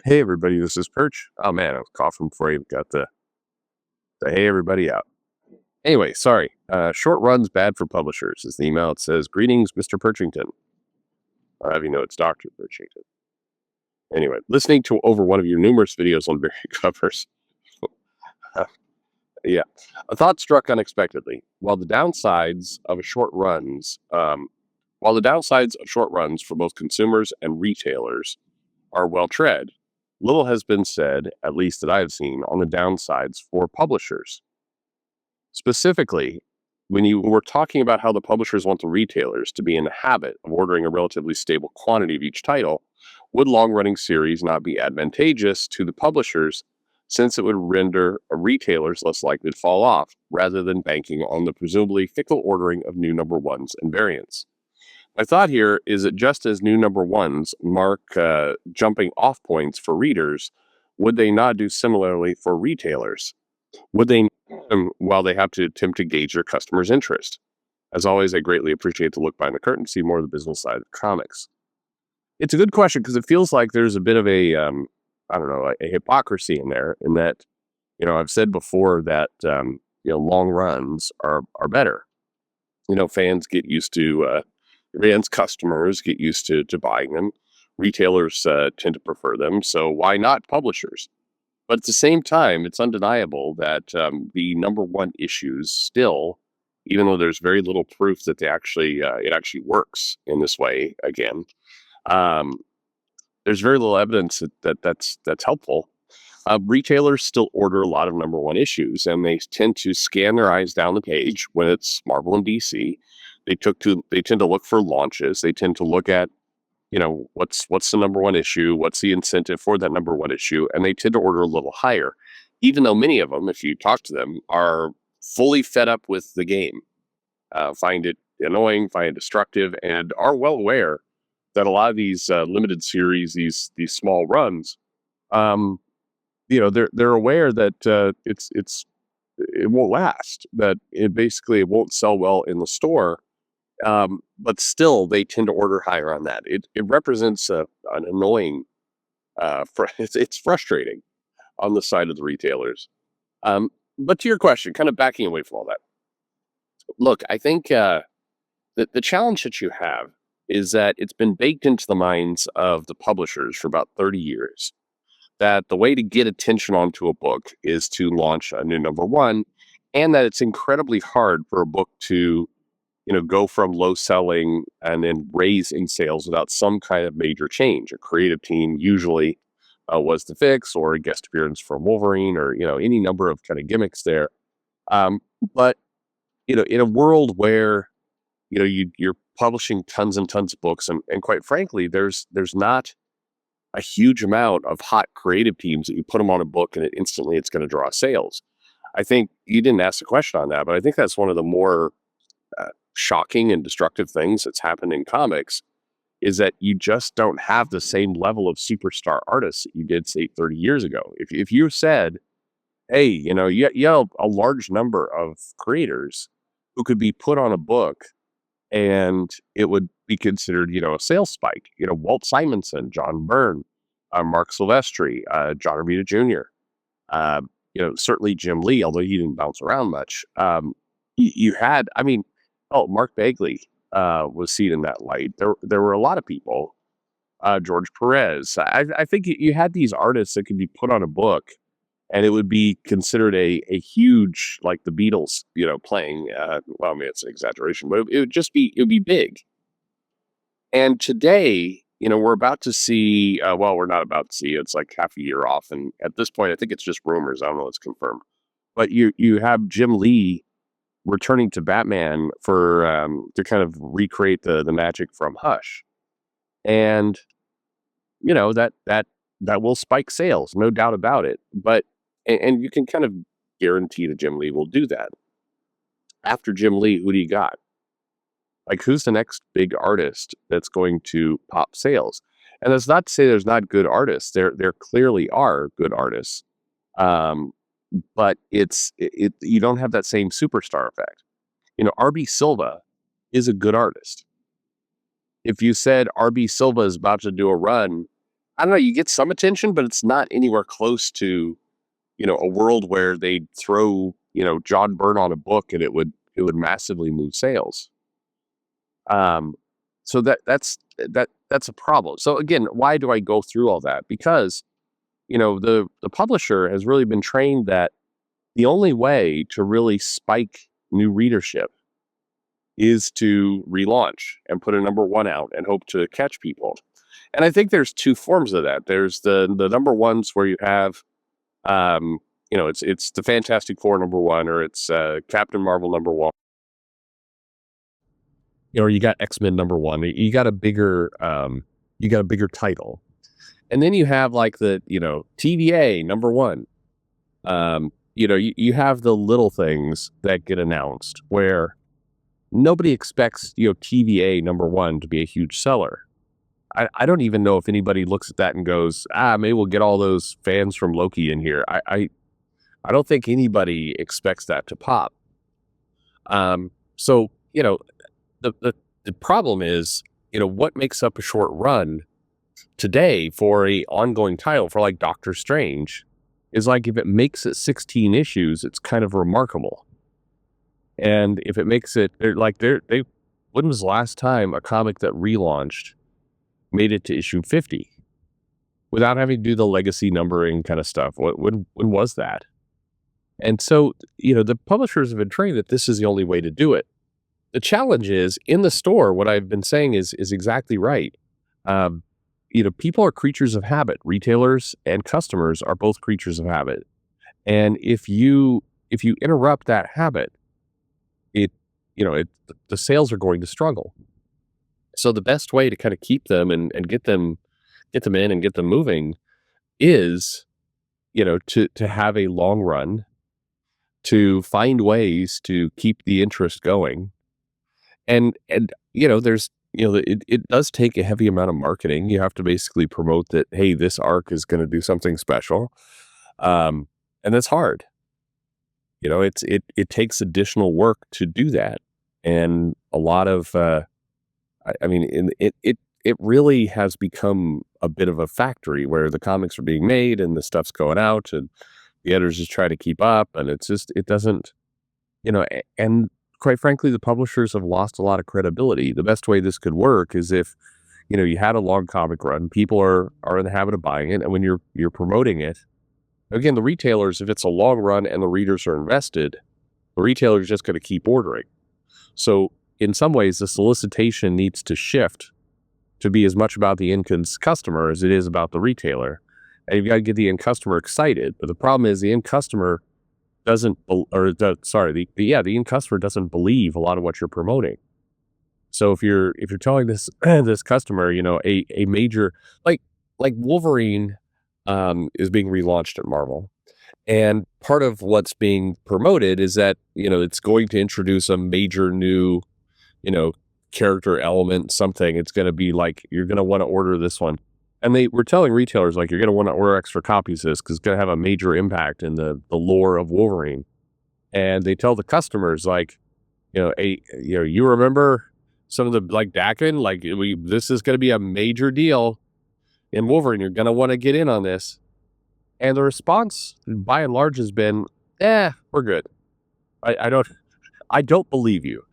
Hey everybody, this is Perch. Oh man, I was coughing before I even got the hey everybody out. Anyway, sorry. Short runs bad for publishers is the email. It says, "Greetings, Mr. Perchington." I'll have you know it's Dr. Perchington. Anyway, listening to over one of your numerous videos on variant covers. Yeah. A thought struck unexpectedly. While the downsides of short runs for both consumers and retailers are well tread, little has been said, at least that I have seen, on the downsides for publishers. Specifically, when you were talking about how the publishers want the retailers to be in the habit of ordering a relatively stable quantity of each title, would long running series not be advantageous to the publishers since it would render retailers less likely to fall off, rather than banking on the presumably fickle ordering of new number ones and variants? My thought here is that just as new number ones mark jumping off points for readers, would they not do similarly for retailers? Would they, while they have to attempt to gauge their customers' interest? As always, I greatly appreciate the look behind the curtain to see more of the business side of comics. It's a good question because it feels like there's a bit of I don't know, a hypocrisy in there. In that, I've said before that long runs are better. Fans get used to fans, customers get used to buying them. Retailers tend to prefer them, so why not publishers? But at the same time, it's undeniable that the number one issues still, even though there's very little proof that it actually works in this way again, um, there's very little evidence that's helpful. Retailers still order a lot of number one issues, and they tend to scan their eyes down the page when it's Marvel and DC. They tend to look for launches. They tend to look at what's the number one issue, what's the incentive for that number one issue, and they tend to order a little higher, even though many of them, if you talk to them, are fully fed up with the game, find it annoying, find it destructive, and are well aware that a lot of these limited series, these small runs, um, they're aware that it won't last, that it won't sell well in the store, but still, they tend to order higher on that. It represents an annoying, it's frustrating on the side of the retailers. Um, but to your question, kind of backing away from all that, look, I think the challenge that you have is that it's been baked into the minds of the publishers for about 30 years that the way to get attention onto a book is to launch a new number one, and that it's incredibly hard for a book to go from low selling and then raise in sales without some kind of major change. A creative team usually was the fix, or a guest appearance from Wolverine, or any number of kind of gimmicks there. Um, but in a world where you're publishing tons and tons of books, and quite frankly, there's not a huge amount of hot creative teams that you put them on a book and it's going to draw sales. I think you didn't ask the question on that, but I think that's one of the more shocking and destructive things that's happened in comics, is that you just don't have the same level of superstar artists that you did, say, 30 years ago. If you said, hey, you have a large number of creators who could be put on a book and it would be considered, a sales spike. Walt Simonson, John Byrne, Mark Silvestri, John Romita Jr., certainly Jim Lee, although he didn't bounce around much. You had, I mean, Mark Bagley was seen in that light. There were a lot of people. George Perez. I think you had these artists that could be put on a book, and it would be considered a huge, like the Beatles, playing. Well, I mean, it's an exaggeration, but it would be big. And today, we're about to see. Well, we're not about to see. It's like half a year off, and at this point, I think it's just rumors. I don't know. It's confirmed. But you have Jim Lee returning to Batman for to kind of recreate the magic from Hush, and that will spike sales, no doubt about it. But and you can kind of guarantee that Jim Lee will do that. After Jim Lee, who do you got? Like, who's the next big artist that's going to pop sales? And that's not to say there's not good artists. There clearly are good artists, um, but you don't have that same superstar effect. RB Silva is a good artist. If you said RB Silva is about to do a run I don't know, you get some attention, but it's not anywhere close to, a world where they'd throw, John Byrne on a book and it would massively move sales. So that's a problem. So again, why do I go through all that? Because, the publisher has really been trained that the only way to really spike new readership is to relaunch and put a number one out and hope to catch people. And I think there's two forms of that. There's the number ones where you have, it's the Fantastic Four number one, or it's Captain Marvel number one, or you got X-Men number one. You got a bigger title, and then you have like the TVA number one. You have the little things that get announced where nobody expects TVA number one to be a huge seller. I don't even know if anybody looks at that and goes, maybe we'll get all those fans from Loki in here. I don't think anybody expects that to pop. So the problem is, what makes up a short run today for a ongoing title for like Doctor Strange is like, if it makes it 16 issues, it's kind of remarkable. And if it makes it when was the last time a comic that relaunched made it to issue 50 without having to do the legacy numbering kind of stuff? When was that? And so, the publishers have been trained that this is the only way to do it. The challenge is, in the store, what I've been saying is exactly right. People are creatures of habit. Retailers and customers are both creatures of habit. And if you interrupt that habit, the sales are going to struggle. So the best way to kind of keep them and get them in and get them moving is, to have a long run, to find ways to keep the interest going. And there's, it does take a heavy amount of marketing. You have to basically promote that, hey, this arc is going to do something special. And that's hard. It takes additional work to do that. And a lot of, it really has become a bit of a factory where the comics are being made and the stuff's going out and the editors just try to keep up. And it doesn't, and quite frankly, the publishers have lost a lot of credibility. The best way this could work is if, you had a long comic run, people are in the habit of buying it. And when you're promoting it, again, the retailers, if it's a long run and the readers are invested, the retailer is just going to keep ordering. So in some ways, the solicitation needs to shift to be as much about the end customer as it is about the retailer. And you've got to get the end customer excited. But the problem is the end customer the end customer doesn't believe a lot of what you're promoting. So if you're telling this customer, a major, like Wolverine is being relaunched at Marvel. And part of what's being promoted is that, it's going to introduce a major new, character element, something. It's going to be like, you're going to want to order this one. And they were telling retailers, like, you're going to want to order extra copies of this because it's going to have a major impact in the lore of Wolverine. And they tell the customers, like, you remember some of the, like, Dakin, like, this is going to be a major deal in Wolverine. You're going to want to get in on this. And the response, by and large, has been, we're good. I don't believe you.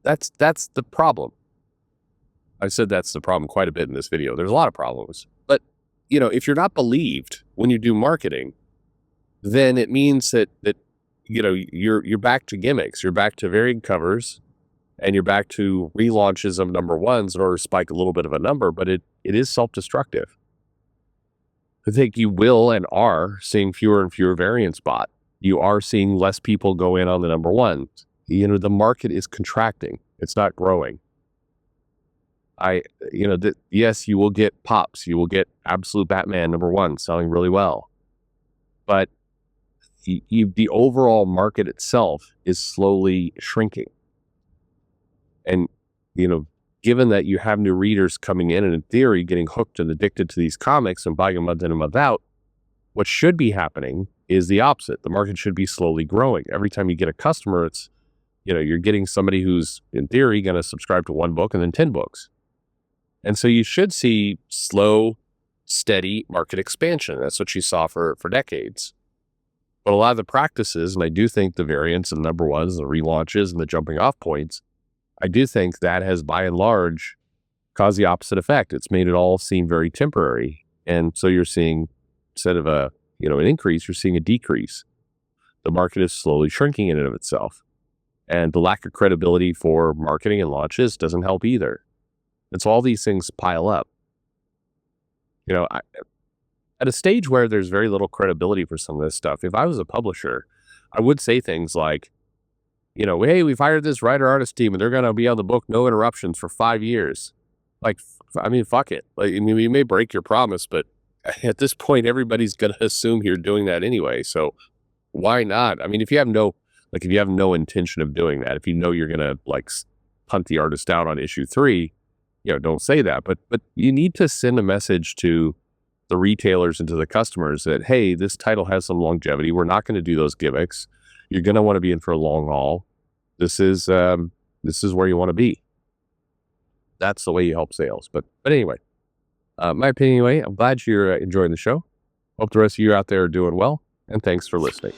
That's the problem. I said that's the problem quite a bit in this video. There's a lot of problems. But, if you're not believed when you do marketing, then it means that you're back to gimmicks. You're back to varied covers, and you're back to relaunches of number ones in order to spike a little bit of a number, but it is self-destructive. I think you will and are seeing fewer and fewer variants bought. You are seeing less people go in on the number one. The market is contracting. It's not growing. Yes, you will get pops. You will get Absolute Batman number one selling really well. But the overall market itself is slowly shrinking. And, given that you have new readers coming in and in theory getting hooked and addicted to these comics and buying them month in and month out, what should be happening is the opposite. The market should be slowly growing. Every time you get a customer, it's, you're getting somebody who's in theory going to subscribe to one book and then 10 books. And so you should see slow, steady market expansion. That's what you saw for decades. But a lot of the practices, and I do think the variants and number ones, the relaunches and the jumping off points, I do think that has by and large caused the opposite effect. It's made it all seem very temporary. And so you're seeing, instead of an increase, you're seeing a decrease. The market is slowly shrinking in and of itself. And the lack of credibility for marketing and launches doesn't help either. And so all these things pile up. At a stage where there's very little credibility for some of this stuff, if I was a publisher, I would say things like, hey, we've hired this writer artist team and they're going to be on the book, no interruptions, for 5 years. Fuck it. You may break your promise, but at this point, everybody's going to assume you're doing that anyway. So why not? If you have no intention of doing that, if you know you're going to hunt the artist out on issue 3, don't say that. But you need to send a message to the retailers and to the customers that, hey, this title has some longevity. We're not going to do those gimmicks. You're going to want to be in for a long haul. This is where you want to be. That's the way you help sales. But anyway, my opinion anyway, I'm glad you're enjoying the show. Hope the rest of you out there are doing well, and thanks for listening.